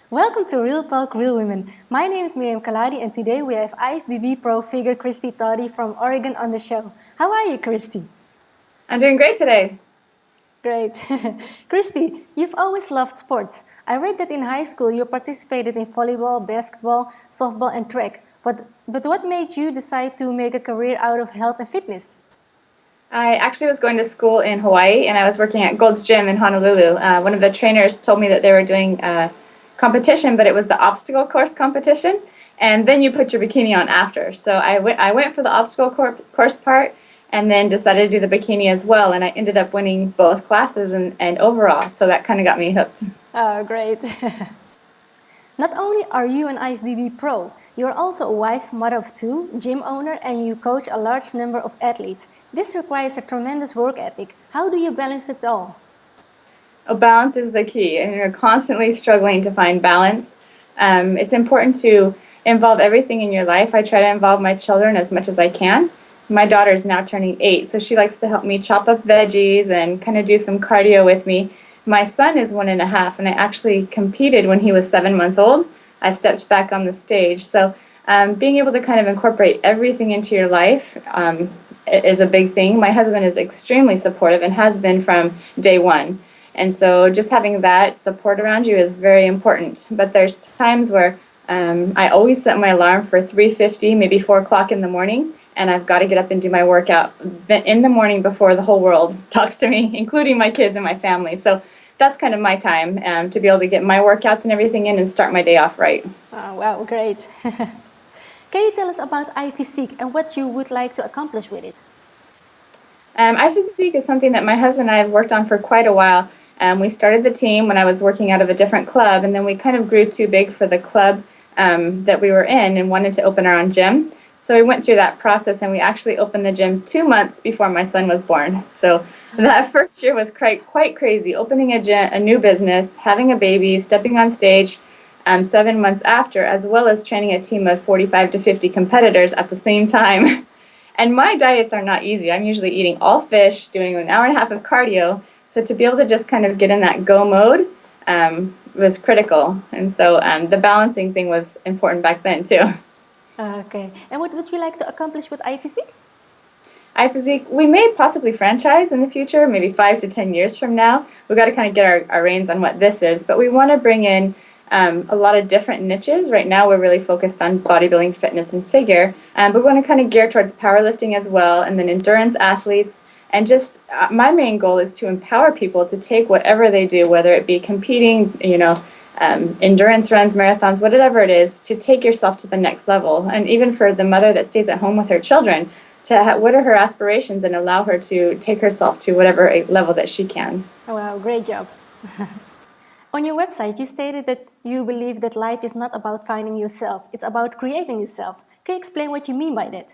Welcome to Real Talk, Real Women. My name is Miriam Khalladi, and today we have IFBB Pro figure Kristi Tauti from Oregon on the show. How are you, Kristi? I'm doing great today. Great. Kristi, you've always loved sports. I read that in high school you participated in volleyball, basketball, softball, and track. But what made you decide to make a career out of health and fitness? I actually was going to school in Hawaii, and I was working at Gold's Gym in Honolulu. One of the trainers told me that they were doing a competition, but it was the obstacle course competition, and then you put your bikini on after. So I went for the obstacle course part, and then decided to do the bikini as well, and I ended up winning both classes and overall, so that kind of got me hooked. Oh, great. Not only are you an IFBB pro, you're also a wife, mother of two, gym owner, and you coach a large number of athletes. This requires a tremendous work ethic. How do you balance it all? Balance is the key, and you're constantly struggling to find balance. It's important to involve everything in your life. I try to involve my children as much as I can. My daughter is now turning 8, so she likes to help me chop up veggies and kind of do some cardio with me. My son is 1.5, and I actually competed when he was 7 months old. I stepped back on the stage. So being able to kind of incorporate everything into your life is a big thing. My husband is extremely supportive and has been from day one. And so just having that support around you is very important. But there's times where I always set my alarm for 3:50, maybe 4 o'clock in the morning, and I've got to get up and do my workout in the morning before the whole world talks to me, including my kids and my family. So that's kind of my time to be able to get my workouts and everything in and start my day off right. Oh, wow, great. Can you tell us about iPhysique and what you would like to accomplish with it? iPhysique is something that my husband and I have worked on for quite a while. We started the team when I was working out of a different club, and then we kind of grew too big for the club that we were in and wanted to open our own gym. So we went through that process, and we actually opened the gym 2 months before my son was born. So that first year was quite crazy, opening a new business, having a baby, stepping on stage 7 months after, as well as training a team of 45 to 50 competitors at the same time. And my diets are not easy. I'm usually eating all fish, doing an hour and a half of cardio. So to be able to just kind of get in that go mode was critical. And so the balancing thing was important back then too. Okay. And what would you like to accomplish with iPhysique? iPhysique, we may possibly franchise in the future, maybe 5 to 10 years from now. We've got to kind of get our reins on what this is. But we want to bring in a lot of different niches. Right now we're really focused on bodybuilding, fitness, and figure. But we want to kind of gear towards powerlifting as well, and then endurance athletes. And just my main goal is to empower people to take whatever they do, whether it be competing, endurance runs, marathons, whatever it is, to take yourself to the next level. And even for the mother that stays at home with her children, what are her aspirations, and allow her to take herself to whatever level that she can. Oh, wow, great job. On your website, you stated that you believe that life is not about finding yourself, it's about creating yourself. Can you explain what you mean by that?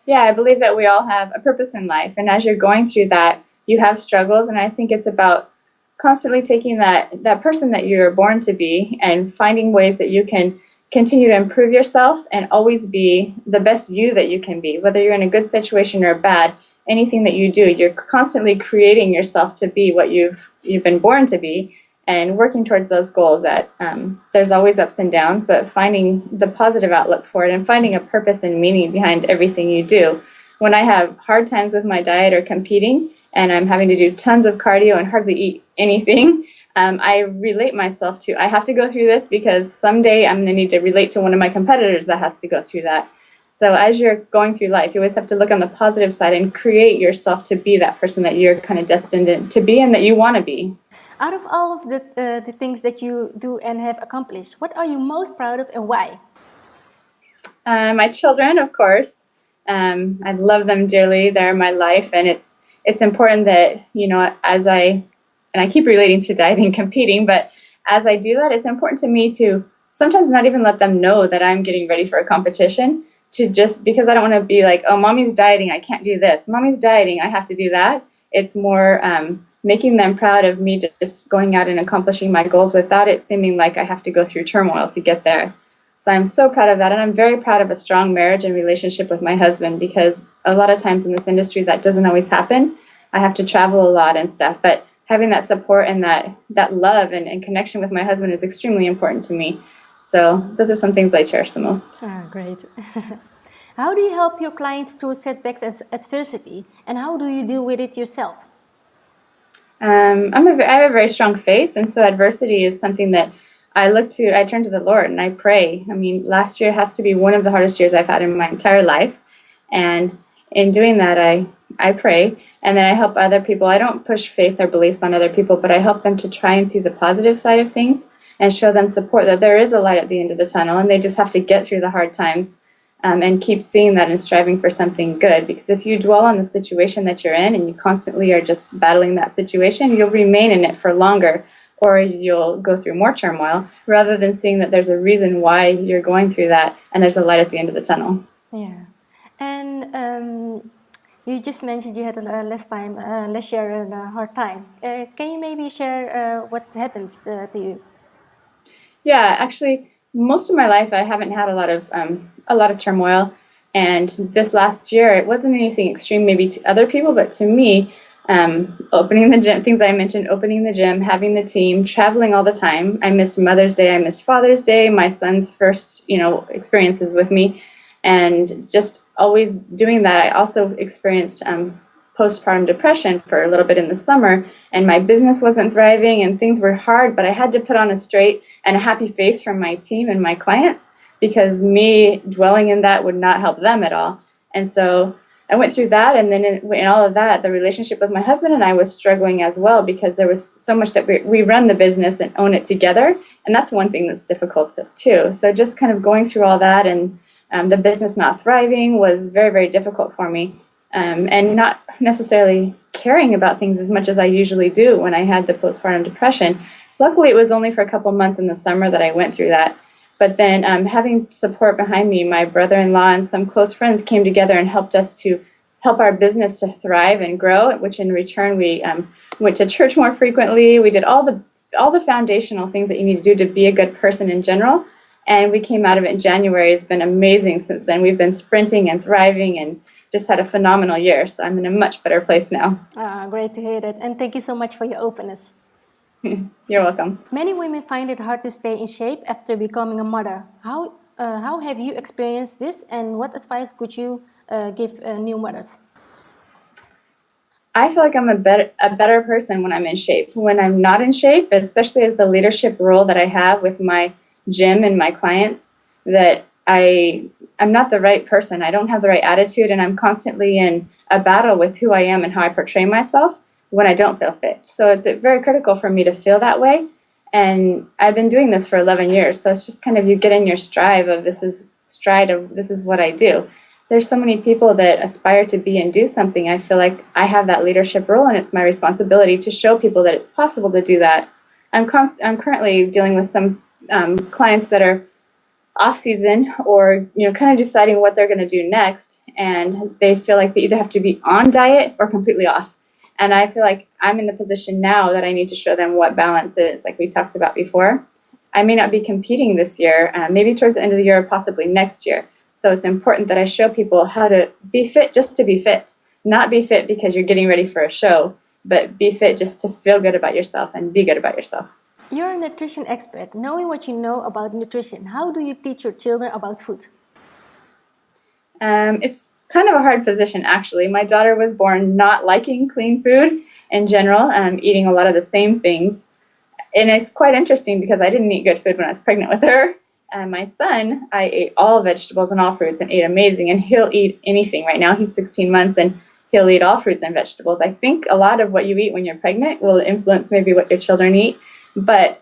Yeah, I believe that we all have a purpose in life, and as you're going through that, you have struggles, and I think it's about constantly taking that person that you're born to be and finding ways that you can continue to improve yourself and always be the best you that you can be. Whether you're in a good situation or a bad, anything that you do, you're constantly creating yourself to be what you've been born to be, and working towards those goals. That there's always ups and downs, but finding the positive outlook for it and finding a purpose and meaning behind everything you do. When I have hard times with my diet or competing, and I'm having to do tons of cardio and hardly eat anything, I relate myself to, I have to go through this because someday I'm going to need to relate to one of my competitors that has to go through that. So as you're going through life, you always have to look on the positive side and create yourself to be that person that you're kind of destined to be and that you want to be. Out of all of the things that you do and have accomplished, what are you most proud of and why? My children, of course. I love them dearly. They're my life, and it's important that, and I keep relating to dieting and competing, but as I do that, it's important to me to sometimes not even let them know that I'm getting ready for a competition, to just, because I don't want to be like, oh, mommy's dieting, I can't do this. Mommy's dieting, I have to do that. It's more making them proud of me just going out and accomplishing my goals without it seeming like I have to go through turmoil to get there. So I'm so proud of that, and I'm very proud of a strong marriage and relationship with my husband, because a lot of times in this industry that doesn't always happen. I have to travel a lot and stuff, but having that support and that love and connection with my husband is extremely important to me. So those are some things I cherish the most. Great. How do you help your clients through setbacks and adversity, and how do you deal with it yourself? I have a very strong faith, and so adversity is something that I turn to the Lord and I pray. I mean, last year has to be one of the hardest years I've had in my entire life. And in doing that, I pray, and then I help other people. I don't push faith or beliefs on other people, but I help them to try and see the positive side of things and show them support, that there is a light at the end of the tunnel, and they just have to get through the hard times and keep seeing that and striving for something good. Because if you dwell on the situation that you're in and you constantly are just battling that situation, you'll remain in it for longer, or you'll go through more turmoil, rather than seeing that there's a reason why you're going through that and there's a light at the end of the tunnel. Yeah. And you just mentioned you had last year a hard time. Can you maybe share what happened to you? Yeah, actually, most of my life I haven't had a lot of turmoil, and this last year it wasn't anything extreme maybe to other people, but to me, opening the gym, things I mentioned, opening the gym, having the team, traveling all the time. I missed Mother's Day, I missed Father's Day, my son's first, experiences with me, and just always doing that. I also experienced postpartum depression for a little bit in the summer, and my business wasn't thriving and things were hard, but I had to put on a straight and a happy face from my team and my clients, because me dwelling in that would not help them at all. And so I went through that, and then in all of that, the relationship with my husband and I was struggling as well, because there was so much that we run the business and own it together, and that's one thing that's difficult too. So just kind of going through all that, and the business not thriving was very, very difficult for me, and not necessarily caring about things as much as I usually do when I had the postpartum depression. Luckily, it was only for a couple months in the summer that I went through that. But then having support behind me, my brother-in-law and some close friends came together and helped us to help our business to thrive and grow, which in return we went to church more frequently. We did all the foundational things that you need to do to be a good person in general. And we came out of it in January. It's been amazing since then. We've been sprinting and thriving and just had a phenomenal year. So I'm in a much better place now. Great to hear that. And thank you so much for your openness. You're welcome. Many women find it hard to stay in shape after becoming a mother. How have you experienced this, and what advice could you give new mothers? I feel like I'm a better person when I'm in shape. When I'm not in shape, especially as the leadership role that I have with my gym and my clients, that I'm not the right person. I don't have the right attitude, and I'm constantly in a battle with who I am and how I portray myself when I don't feel fit. So it's very critical for me to feel that way. And I've been doing this for 11 years. So it's just kind of, you get in your stride of this is what I do. There's so many people that aspire to be and do something. I feel like I have that leadership role, and it's my responsibility to show people that it's possible to do that. I'm currently dealing with some clients that are off season, or kind of deciding what they're going to do next, and they feel like they either have to be on diet or completely off. And I feel like I'm in the position now that I need to show them what balance is, like we talked about before. I may not be competing this year, maybe towards the end of the year or possibly next year. So it's important that I show people how to be fit just to be fit, not be fit because you're getting ready for a show, but be fit just to feel good about yourself and be good about yourself. You're a nutrition expert. Knowing what you know about nutrition, how do you teach your children about food? It's kind of a hard position, actually. My daughter was born not liking clean food in general, eating a lot of the same things. And it's quite interesting because I didn't eat good food when I was pregnant with her. My son, I ate all vegetables and all fruits and ate amazing, and he'll eat anything right now. He's 16 months and he'll eat all fruits and vegetables. I think a lot of what you eat when you're pregnant will influence maybe what your children eat. But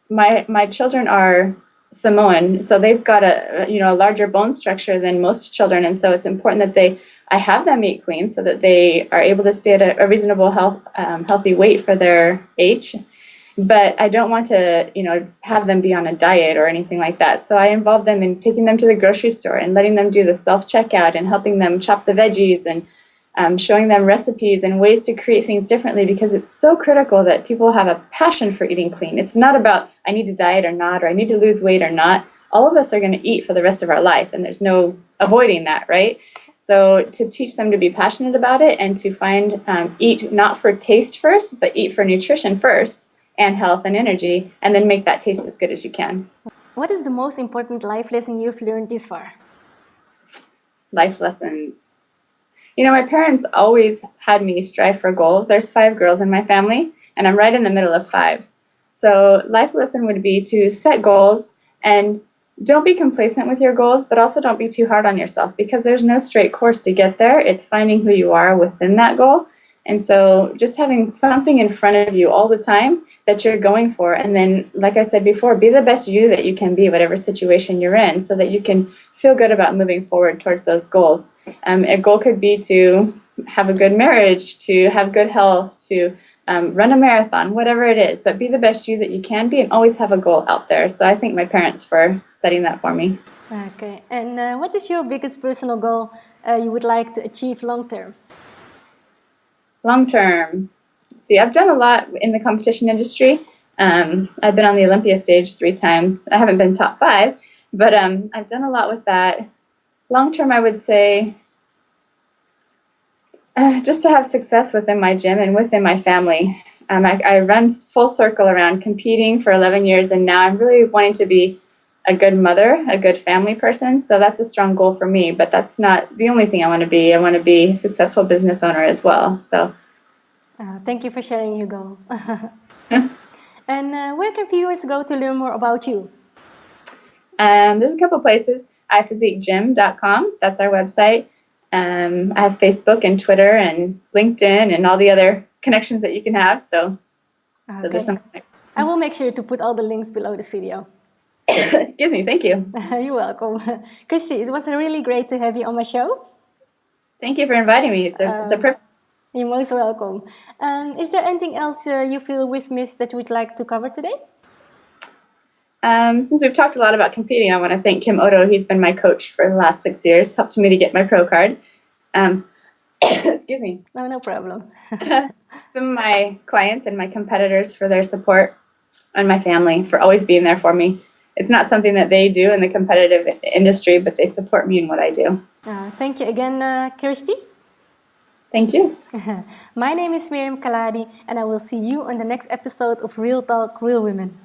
my children are Samoan, so they've got a larger bone structure than most children, and so it's important that I have them eat clean so that they are able to stay at a reasonable healthy weight for their age. But I don't want to have them be on a diet or anything like that. So I involve them in taking them to the grocery store and letting them do the self-checkout and helping them chop the veggies and showing them recipes and ways to create things differently, because it's so critical that people have a passion for eating clean. It's not about I need to diet or not, or I need to lose weight or not. All of us are going to eat for the rest of our life, and there's no avoiding that, right? So to teach them to be passionate about it and to find, eat not for taste first, but eat for nutrition first and health and energy, and then make that taste as good as you can. What is the most important life lesson you've learned this far? Life lessons. You know, my parents always had me strive for goals. There's 5 girls in my family, and I'm right in the middle of 5. So life lesson would be to set goals and don't be complacent with your goals, but also don't be too hard on yourself, because there's no straight course to get there. It's finding who you are within that goal. And so just having something in front of you all the time that you're going for. And then, like I said before, be the best you that you can be, whatever situation you're in, so that you can feel good about moving forward towards those goals. A goal could be to have a good marriage, to have good health, to run a marathon, whatever it is, but be the best you that you can be and always have a goal out there. So I thank my parents for setting that for me. Okay, and what is your biggest personal goal you would like to achieve long term? Long term, see, I've done a lot in the competition industry. I've been on the Olympia stage 3 times. I haven't been top 5, but I've done a lot with that. Long term, I would say just to have success within my gym and within my family. I run full circle around competing for 11 years, and now I'm really wanting to be a good mother, a good family person. So that's a strong goal for me, but that's not the only thing I want to be. I want to be a successful business owner as well. So thank you for sharing your goal. And where can viewers go to learn more about you? There's a couple places. iPhysiquegym.com. That's our website. I have Facebook and Twitter and LinkedIn and all the other connections that you can have. So those are some. I will make sure to put all the links below this video. Excuse me. Thank you. You're welcome. Kristi, it was really great to have you on my show. Thank you for inviting me. It's a privilege. You're most welcome. Is there anything else you feel we've missed that you'd like to cover today? Since we've talked a lot about competing, I want to thank Kim Odo. He's been my coach for the last 6 years, helped me to get my pro card. Excuse me. No problem. Some of my clients and my competitors for their support, and my family for always being there for me. It's not something that they do in the competitive industry, but they support me in what I do. Thank you again, Kristi. Thank you. My name is Miriam Khalladi, and I will see you on the next episode of Real Talk, Real Women.